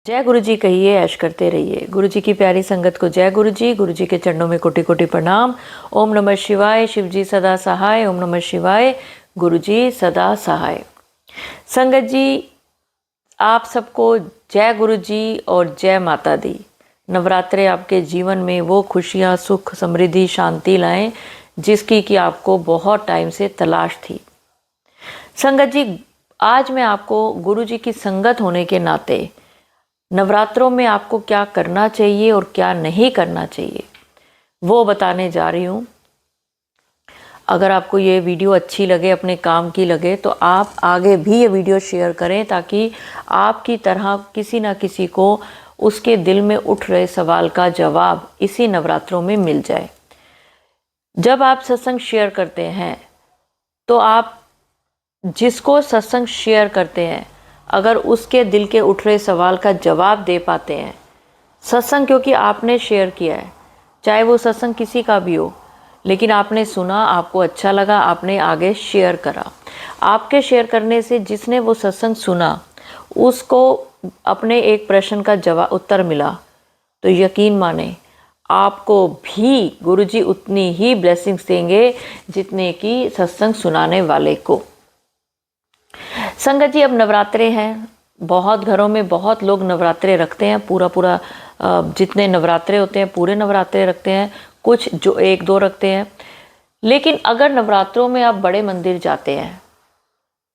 जय गुरु जी कहिए, ऐश करते रहिए। गुरु जी की प्यारी संगत को जय गुरु जी के चरणों में कोटि कोटि प्रणाम। ओम नमः शिवाय, शिव जी सदा सहाय। ओम नमः शिवाय, गुरु जी सदा सहाय। संगत जी, आप सबको जय गुरु जी और जय माता दी। नवरात्रे आपके जीवन में वो खुशियाँ, सुख, समृद्धि, शांति लाएं जिसकी कि आपको बहुत टाइम से तलाश थी। संगत जी, आज मैं आपको गुरु जी की संगत होने के नाते नवरात्रों में आपको क्या करना चाहिए और क्या नहीं करना चाहिए वो बताने जा रही हूँ। अगर आपको ये वीडियो अच्छी लगे, अपने काम की लगे, तो आप आगे भी ये वीडियो शेयर करें ताकि आपकी तरह किसी ना किसी को उसके दिल में उठ रहे सवाल का जवाब इसी नवरात्रों में मिल जाए। जब आप सत्संग शेयर करते हैं तो आप जिसको सत्संग शेयर करते हैं, अगर उसके दिल के उठ रहे सवाल का जवाब दे पाते हैं, सत्संग क्योंकि आपने शेयर किया है, चाहे वो सत्संग किसी का भी हो, लेकिन आपने सुना, आपको अच्छा लगा, आपने आगे शेयर करा। आपके शेयर करने से जिसने वो सत्संग सुना उसको अपने एक प्रश्न का जवाब उत्तर मिला, तो यकीन माने आपको भी गुरुजी उतनी ही ब्लेसिंग्स देंगे जितने कि सत्संग सुनाने वाले को। संगत जी, अब नवरात्रे हैं, बहुत घरों में बहुत लोग नवरात्रे रखते हैं, पूरा जितने नवरात्रे होते हैं पूरे नवरात्रे रखते हैं, कुछ जो एक दो रखते हैं। लेकिन अगर नवरात्रों में आप बड़े मंदिर जाते हैं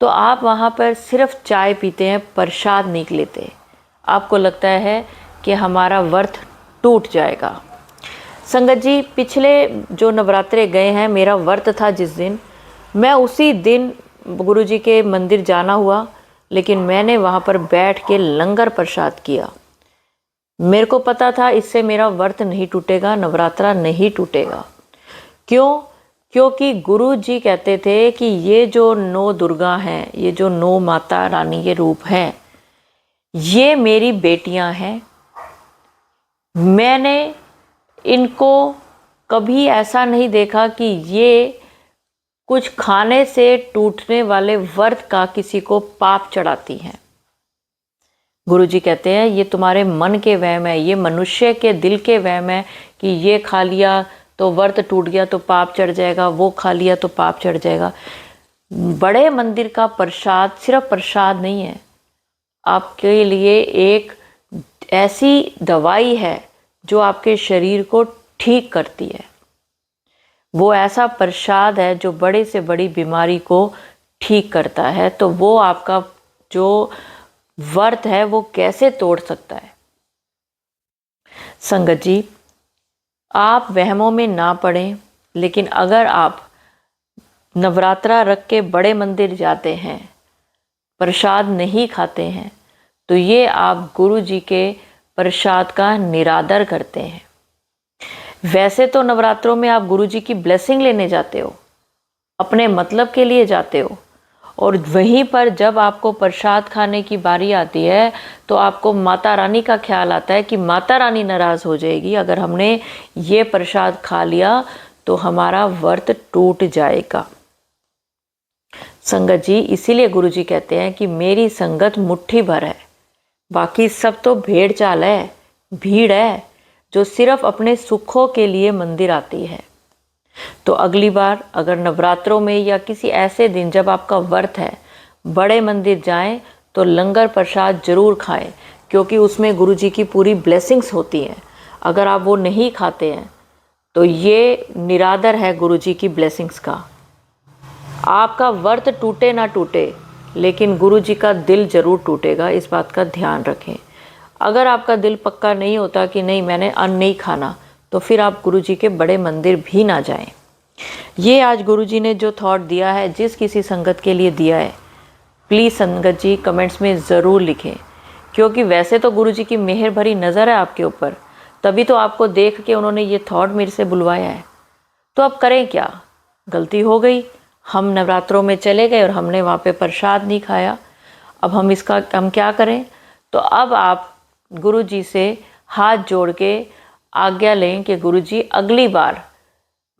तो आप वहाँ पर सिर्फ चाय पीते हैं, प्रसाद नहीं लेते। आपको लगता है कि हमारा व्रत टूट जाएगा। संगत जी, पिछले जो नवरात्रे गए हैं, मेरा व्रत था जिस दिन, मैं उसी दिन गुरु जी के मंदिर जाना हुआ, लेकिन मैंने वहाँ पर बैठ के लंगर प्रसाद किया। मेरे को पता था इससे मेरा व्रत नहीं टूटेगा, नवरात्रा नहीं टूटेगा। क्यों? क्योंकि गुरु जी कहते थे कि ये जो 9 दुर्गा हैं, ये जो 9 माता रानी के रूप हैं, ये मेरी बेटियां हैं। मैंने इनको कभी ऐसा नहीं देखा कि ये कुछ खाने से टूटने वाले व्रत का किसी को पाप चढ़ाती हैं। गुरुजी कहते हैं ये तुम्हारे मन के वहम है, ये मनुष्य के दिल के वहम है कि ये खा लिया तो व्रत टूट गया तो पाप चढ़ जाएगा, वो खा लिया तो पाप चढ़ जाएगा। बड़े मंदिर का प्रसाद सिर्फ प्रसाद नहीं है, आपके लिए एक ऐसी दवाई है जो आपके शरीर को ठीक करती है। वो ऐसा प्रसाद है जो बड़े से बड़ी बीमारी को ठीक करता है। तो वो आपका जो व्रत है वो कैसे तोड़ सकता है? संगत जी, आप वहमों में ना पड़ें, लेकिन अगर आप नवरात्रा रख के बड़े मंदिर जाते हैं, प्रसाद नहीं खाते हैं, तो ये आप गुरु जी के प्रसाद का निरादर करते हैं। वैसे तो नवरात्रों में आप गुरु जी की ब्लेसिंग लेने जाते हो, अपने मतलब के लिए जाते हो, और वहीं पर जब आपको प्रसाद खाने की बारी आती है तो आपको माता रानी का ख्याल आता है कि माता रानी नाराज़ हो जाएगी अगर हमने ये प्रसाद खा लिया तो हमारा व्रत टूट जाएगा। संगत जी, इसीलिए गुरु जी कहते हैं कि मेरी संगत मुट्ठी भर है, बाकी सब तो भेड़ चाल है, भीड़ है जो सिर्फ अपने सुखों के लिए मंदिर आती है। तो अगली बार अगर नवरात्रों में या किसी ऐसे दिन जब आपका व्रत है, बड़े मंदिर जाएं तो लंगर प्रसाद जरूर खाएं, क्योंकि उसमें गुरु जी की पूरी ब्लेसिंग्स होती हैं। अगर आप वो नहीं खाते हैं तो ये निरादर है गुरु जी की ब्लेसिंग्स का। आपका व्रत टूटे ना टूटे, लेकिन गुरु जी का दिल जरूर टूटेगा, इस बात का ध्यान रखें। अगर आपका दिल पक्का नहीं होता कि नहीं मैंने अन्न नहीं खाना, तो फिर आप गुरु जी के बड़े मंदिर भी ना जाएं। ये आज गुरु जी ने जो थॉट दिया है, जिस किसी संगत के लिए दिया है, प्लीज़ संगत जी कमेंट्स में ज़रूर लिखें, क्योंकि वैसे तो गुरु जी की मेहर भरी नज़र है आपके ऊपर, तभी तो आपको देख के उन्होंने ये थॉट मेरे से बुलवाया है। तो अब करें क्या? गलती हो गई, हम नवरात्रों में चले गए और हमने वहाँ पे प्रसाद नहीं खाया। अब हम क्या करें? तो अब आप गुरु जी से हाथ जोड़ के आज्ञा लें कि गुरु जी अगली बार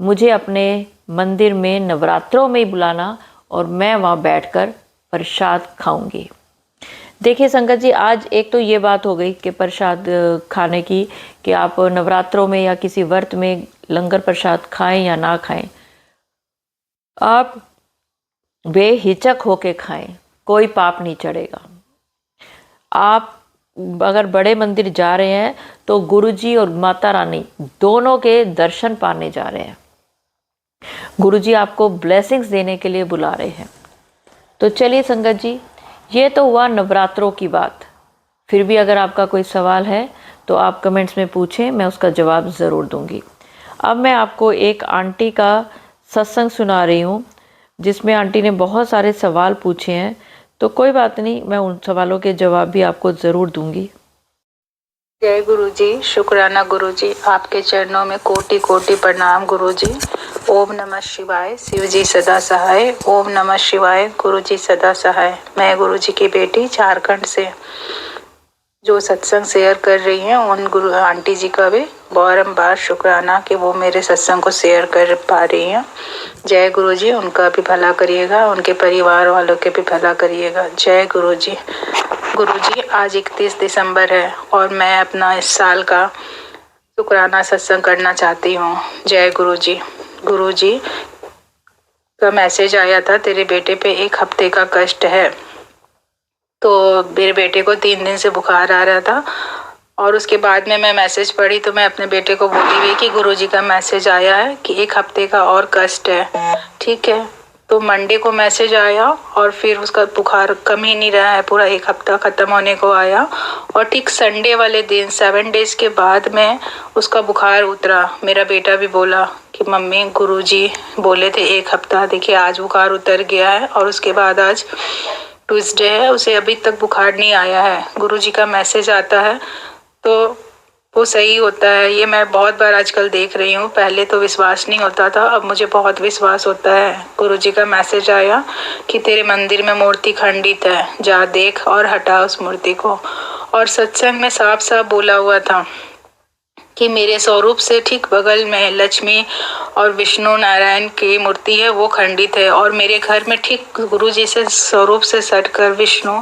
मुझे अपने मंदिर में नवरात्रों में ही बुलाना और मैं वहाँ बैठकर प्रसाद खाऊंगी। देखिए संगत जी, आज एक तो ये बात हो गई कि प्रसाद खाने की, कि आप नवरात्रों में या किसी व्रत में लंगर प्रसाद खाएं या ना खाएं, आप बेहिचक होके खाएं, कोई पाप नहीं चढ़ेगा। आप अगर बड़े मंदिर जा रहे हैं तो गुरुजी और माता रानी दोनों के दर्शन पाने जा रहे हैं। गुरुजी आपको ब्लेसिंग्स देने के लिए बुला रहे हैं। तो चलिए संगत जी, ये तो हुआ नवरात्रों की बात। फिर भी अगर आपका कोई सवाल है तो आप कमेंट्स में पूछें, मैं उसका जवाब ज़रूर दूंगी। अब मैं आपको एक आंटी का सत्संग सुना रही हूँ, जिसमें आंटी ने बहुत सारे सवाल पूछे हैं। तो कोई बात नहीं, मैं उन सवालों के जवाब भी आपको ज़रूर दूंगी। जय गुरुजी, शुक्राना गुरुजी, आपके चरणों में कोटि कोटि प्रणाम गुरुजी। ओम नमः शिवाय, शिव जी सदा सहाय। ओम नमः शिवाय, गुरुजी सदा सहाय। मैं गुरुजी की बेटी झारखंड से जो सत्संग शेयर कर रही हैं, उन गुरु आंटी जी का भी बारंबार शुक्राना कि वो मेरे सत्संग को शेयर कर पा रही हैं। जय गुरुजी, उनका भी भला करिएगा, उनके परिवार वालों के भी भला करिएगा। जय गुरुजी। गुरुजी, आज 31 दिसंबर है और मैं अपना इस साल का शुक्राना सत्संग करना चाहती हूँ। जय गुरुजी। गुरुजी का मैसेज आया था, तेरे बेटे पे 1 हफ्ते का कष्ट है। तो मेरे बेटे को 3 दिन से बुखार आ रहा था और उसके बाद में मैं मैसेज पढ़ी तो मैं अपने बेटे को बोली हुई कि गुरुजी का मैसेज आया है कि 1 हफ्ते का और कष्ट है। ठीक है, तो मंडे को मैसेज आया और फिर उसका बुखार कम ही नहीं रहा है, पूरा 1 हफ्ता ख़त्म होने को आया और ठीक संडे वाले दिन 7 डेज के बाद में उसका बुखार उतरा। मेरा बेटा भी बोला कि मम्मी गुरुजी बोले थे 1 हफ्ता, देखिए आज बुखार उतर गया है और उसके बाद आज ट्यूसडे है, उसे अभी तक बुखार नहीं आया है। गुरुजी का मैसेज आता है तो वो सही होता है। ये मैं बहुत बार आजकल देख रही हूँ, पहले तो विश्वास नहीं होता था, अब मुझे बहुत विश्वास होता है। गुरुजी का मैसेज आया कि तेरे मंदिर में मूर्ति खंडित है, जा देख और हटा उस मूर्ति को। और सत्संग में साफ साफ बोला हुआ था कि मेरे स्वरूप से ठीक बगल में लक्ष्मी और विष्णु नारायण की मूर्ति है, वो खंडित है और मेरे घर में ठीक गुरुजी से स्वरूप से सटकर विष्णु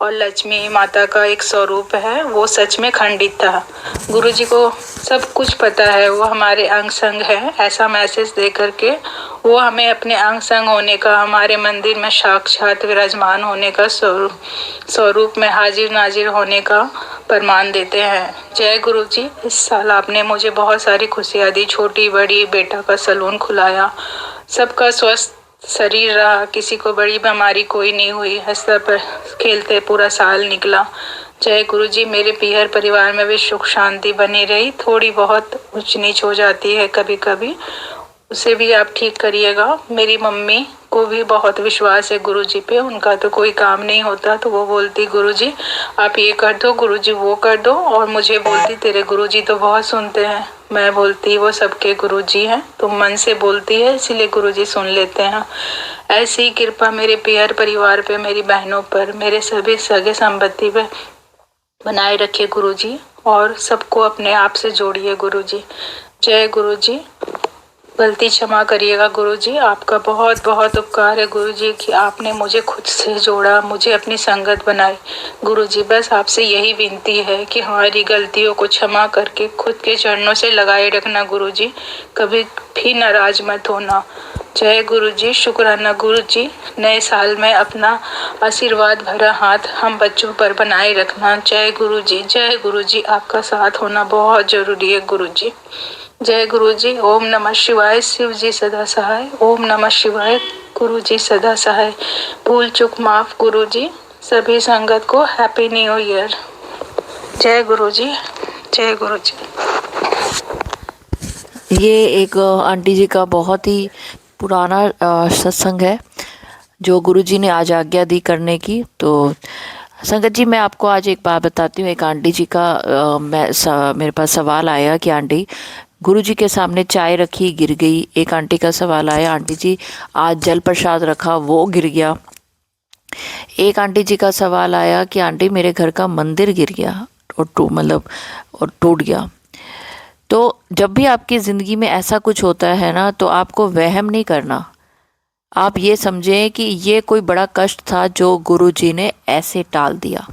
और लक्ष्मी माता का एक स्वरूप है, वो सच में खंडित था। गुरुजी को सब कुछ पता है, वो हमारे अंग संग है, ऐसा मैसेज दे करके वो हमें अपने अंग संग होने का, हमारे मंदिर में साक्षात विराजमान होने का, स्वरूप में हाजिर नाजिर होने का प्रमाण देते हैं। जय गुरुजी। इस साल आपने मुझे बहुत सारी खुशियाँ दी, छोटी बड़ी, बेटा का सलून खुलाया, सबका स्वस्थ शरीर रहा, किसी को बड़ी बीमारी कोई नहीं हुई, हंसते पर खेलते पूरा साल निकला। जय गुरुजी। मेरे पीहर परिवार में भी सुख शांति बनी रही, थोड़ी बहुत ऊंच नीच हो जाती है कभी कभी, उसे भी आप ठीक करिएगा। मेरी मम्मी को भी बहुत विश्वास है गुरुजी पे, उनका तो कोई काम नहीं होता तो वो बोलती गुरुजी आप ये कर दो, गुरुजी वो कर दो, और मुझे बोलती तेरे गुरुजी तो बहुत सुनते हैं। मैं बोलती वो सबके गुरुजी हैं, तुम मन से बोलती है इसीलिए गुरुजी सुन लेते हैं। ऐसी कृपा मेरे पीहर परिवार पे, मेरी बहनों पर, मेरे सभी सगे संपत्ति पे बनाए रखिए गुरुजी, और सबको अपने आप से जोड़िए गुरुजी। जय गुरुजी। गलती क्षमा करिएगा गुरुजी, आपका बहुत बहुत उपकार है गुरुजी कि आपने मुझे खुद से जोड़ा, मुझे अपनी संगत बनाई। गुरुजी बस आपसे यही विनती है कि हमारी गलतियों को क्षमा करके खुद के चरणों से लगाए रखना गुरुजी, कभी भी नाराज मत होना। जय गुरुजी। शुक्राना गुरुजी। नए साल में अपना आशीर्वाद भरा हाथ हम बच्चों पर बनाए रखना। जय गुरुजी। जय गुरुजी। आपका साथ होना बहुत जरूरी है गुरुजी। जय गुरुजी। ओम नमः शिवाय, शिव जी सदा सहाय। ओम नमः शिवाय, गुरुजी सदा सहाय। भूल चूक माफ गुरुजी। सभी संगत को हैप्पी न्यू ईयर। जय गुरुजी। जय गुरुजी। ये एक आंटी जी का बहुत ही पुराना सत्संग है जो गुरुजी ने आज आज्ञा दी करने की। तो संगत जी, मैं आपको आज एक बात बताती हूँ। एक आंटी जी का मेरे पास सवाल आया कि आंटी गुरुजी के सामने चाय रखी गिर गई। एक आंटी का सवाल आया, आंटी जी आज जल प्रसाद रखा वो गिर गया। एक आंटी जी का सवाल आया कि आंटी मेरे घर का मंदिर गिर गया और टूट गया। तो जब भी आपकी ज़िंदगी में ऐसा कुछ होता है ना, तो आपको वहम नहीं करना, आप ये समझें कि ये कोई बड़ा कष्ट था जो गुरुजी ने ऐसे टाल दिया।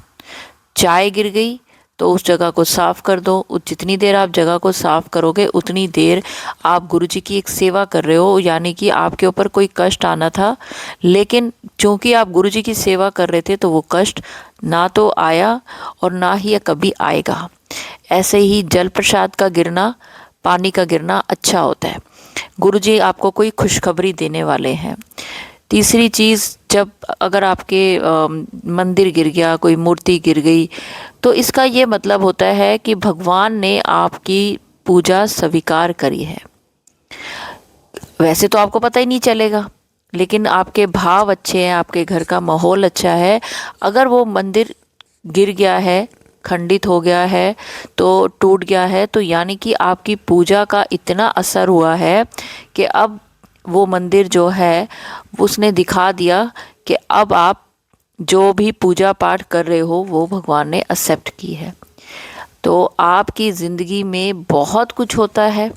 चाय गिर गई तो उस जगह को साफ कर दो। जितनी देर आप जगह को साफ करोगे उतनी देर आप गुरुजी की एक सेवा कर रहे हो, यानी कि आपके ऊपर कोई कष्ट आना था, लेकिन चूंकि आप गुरुजी की सेवा कर रहे थे तो वो कष्ट ना तो आया और ना ही कभी आएगा। ऐसे ही जल प्रसाद का गिरना, पानी का गिरना अच्छा होता है। गुरुजी आपको कोई खुशखबरी देने वाले हैं। तीसरी चीज़, जब अगर आपके मंदिर गिर गया, कोई मूर्ति गिर गई, तो इसका ये मतलब होता है कि भगवान ने आपकी पूजा स्वीकार करी है। वैसे तो आपको पता ही नहीं चलेगा, लेकिन आपके भाव अच्छे हैं, आपके घर का माहौल अच्छा है। अगर वो मंदिर गिर गया है, खंडित हो गया है, तो टूट गया है, तो यानी कि आपकी पूजा का इतना असर हुआ है कि अब वो मंदिर जो है उसने दिखा दिया कि अब आप जो भी पूजा पाठ कर रहे हो वो भगवान ने एक्सेप्ट की है। तो आपकी ज़िंदगी में बहुत कुछ होता है,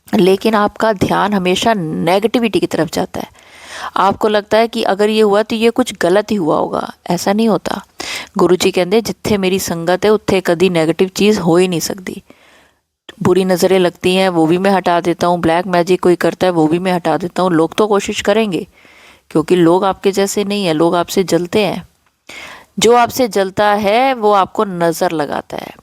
लेकिन आपका ध्यान हमेशा नेगेटिविटी की तरफ जाता है। आपको लगता है कि अगर ये हुआ तो ये कुछ गलत ही हुआ होगा। ऐसा नहीं होता। गुरुजी कहते जिथे मेरी संगत है उत्थे कभी नेगेटिव चीज़ हो ही नहीं सकती। बुरी नज़रें लगती हैं वो भी मैं हटा देता हूँ, ब्लैक मैजिक कोई करता है वो भी मैं हटा देता हूँ। लोग तो कोशिश करेंगे, क्योंकि लोग आपके जैसे नहीं है, लोग आपसे जलते हैं। जो आपसे जलता है वो आपको नज़र लगाता है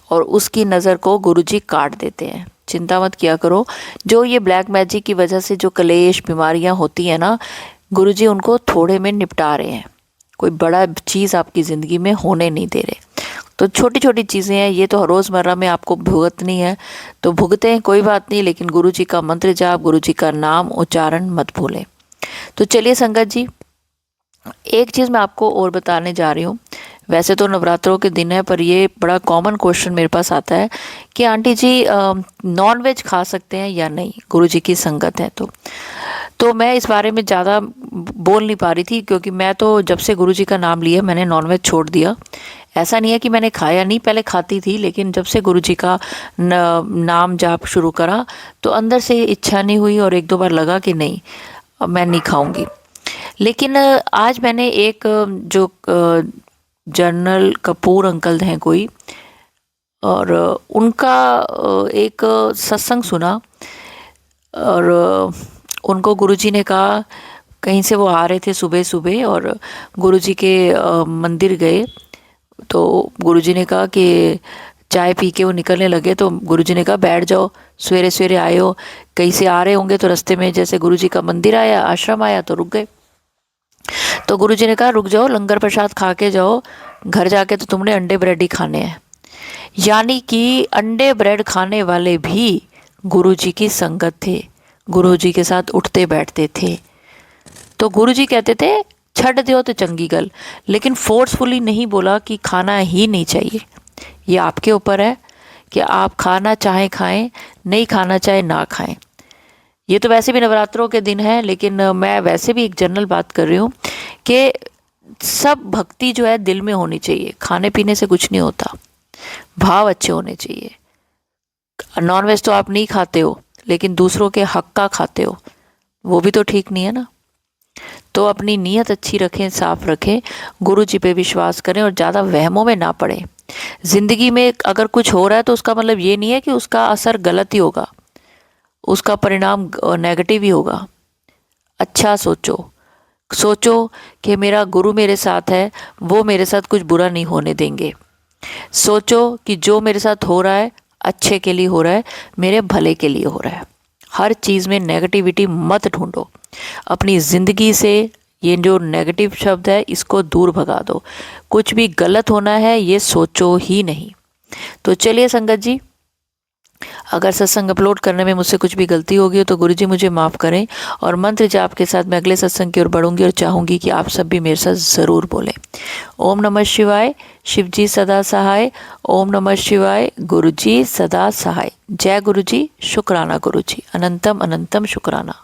और उसकी नज़र को गुरुजी काट देते हैं। चिंता मत किया करो। जो ये ब्लैक मैजिक की वजह से जो क्लेश बीमारियां होती हैं ना, गुरुजी उनको थोड़े में निपटा रहे हैं। कोई बड़ा चीज़ आपकी ज़िंदगी में होने नहीं दे रहे। तो छोटी छोटी चीज़ें हैं, ये तो रोज़मर्रा में आपको भुगतनी है, तो भुगते हैं, कोई बात नहीं, लेकिन गुरुजी का मंत्र जाप, गुरुजी का नाम उच्चारण मत भूलें। तो चलिए संगत जी, एक चीज़ मैं आपको और बताने जा रही हूँ। वैसे तो नवरात्रों के दिन है, पर ये बड़ा कॉमन क्वेश्चन मेरे पास आता है कि आंटी जी नॉन वेज खा सकते हैं या नहीं, गुरुजी की संगत है तो मैं इस बारे में ज़्यादा बोल नहीं पा रही थी, क्योंकि मैं तो जब से गुरुजी का नाम लिया मैंने नॉन वेज छोड़ दिया। ऐसा नहीं है कि मैंने खाया नहीं, पहले खाती थी, लेकिन जब से गुरुजी का नाम जाप शुरू करा तो अंदर से इच्छा नहीं हुई और एक दो बार लगा कि नहीं अब मैं नहीं खाऊंगी। लेकिन आज मैंने एक जो जनरल कपूर अंकल हैं कोई, और उनका एक सत्संग सुना, और उनको गुरुजी ने कहा, कहीं से वो आ रहे थे सुबह सुबह और गुरुजी के मंदिर गए, तो गुरुजी ने कहा कि चाय पी के वो निकलने लगे, तो गुरुजी ने कहा बैठ जाओ, सवेरे सवेरे आए हो, कहीं से आ रहे होंगे, तो रास्ते में जैसे गुरुजी का मंदिर आया, आश्रम आया, तो रुक गए। तो गुरुजी ने कहा रुक जाओ, लंगर प्रसाद खा के जाओ, घर जाके तो तुमने अंडे ब्रेड ही खाने हैं। यानी कि अंडे ब्रेड खाने वाले भी गुरुजी की संगत थे, गुरुजी के साथ उठते बैठते थे। तो गुरुजी कहते थे छड़ दो तो चंगी गल, लेकिन फोर्सफुली नहीं बोला कि खाना ही नहीं चाहिए। ये आपके ऊपर है कि आप खाना चाहे खाएं, नहीं खाना चाहे ना खाएं। ये तो वैसे भी नवरात्रों के दिन है, लेकिन मैं वैसे भी एक जनरल बात कर रही हूँ कि सब भक्ति जो है दिल में होनी चाहिए। खाने पीने से कुछ नहीं होता, भाव अच्छे होने चाहिए। नॉन वेज तो आप नहीं खाते हो, लेकिन दूसरों के हक का खाते हो, वो भी तो ठीक नहीं है ना। तो अपनी नीयत अच्छी रखें, साफ रखें, गुरु जी पे विश्वास करें और ज़्यादा वहमों में ना पड़ें। ज़िंदगी में अगर कुछ हो रहा है तो उसका मतलब ये नहीं है कि उसका असर गलत ही होगा, उसका परिणाम नेगेटिव ही होगा। अच्छा सोचो, सोचो कि मेरा गुरु मेरे साथ है, वो मेरे साथ कुछ बुरा नहीं होने देंगे। सोचो कि जो मेरे साथ हो रहा है अच्छे के लिए हो रहा है, मेरे भले के लिए हो रहा है। हर चीज़ में नेगेटिविटी मत ढूंढो। अपनी ज़िंदगी से ये जो नेगेटिव शब्द है इसको दूर भगा दो। कुछ भी गलत होना है ये सोचो ही नहीं। तो चलिए संगत जी, अगर सत्संग अपलोड करने में मुझसे कुछ भी गलती होगी तो गुरुजी मुझे माफ़ करें। और मंत्र जाप के साथ मैं अगले सत्संग की ओर बढ़ूंगी और चाहूँगी कि आप सब भी मेरे साथ ज़रूर बोलें। ओम नमः शिवाय, शिवजी सदा सहाय। ओम नमः शिवाय, गुरुजी सदा सहाय। जय गुरुजी, शुक्राना गुरुजी, अनंतम अनंतम शुक्राना।